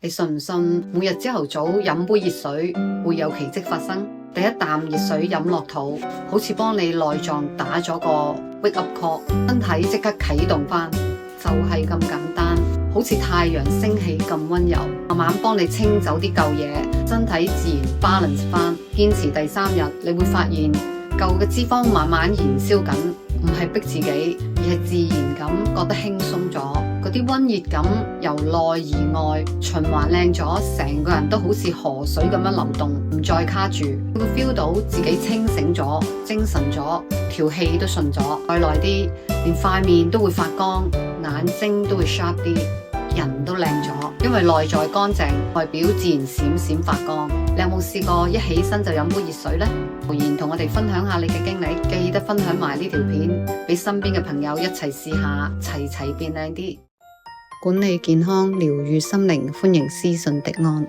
你信唔信每日朝頭早飲杯熱水會有奇蹟發生？第一啖熱水飲落肚，好似幫你內臟打咗個 wake up call， 身體即刻啟動翻，就係咁簡單。好似太陽升起咁溫柔，慢慢幫你清走啲舊嘢，身體自然 balance 翻。堅持第3日，你會發現舊嘅脂肪慢慢燃燒緊，唔係逼自己，而係自然咁覺得輕鬆咗。嗰啲溫熱感由內而外循環靚咗，成個人都好似河水咁樣流動，唔再卡住。你會 feel 到自己清醒咗、精神咗，條氣都順咗。再耐啲，連塊面都會發光，眼睛都會 sharp 啲，人都靚咗。因為內在乾淨，外表自然閃閃發光。你有冇試過一起身就飲杯熱水呢？留言同我哋分享下你嘅經歷，記得分享埋呢條片俾身邊嘅朋友一齊試下，齊齊變靚啲。管理健康，療癒心靈，歡迎私信迪安。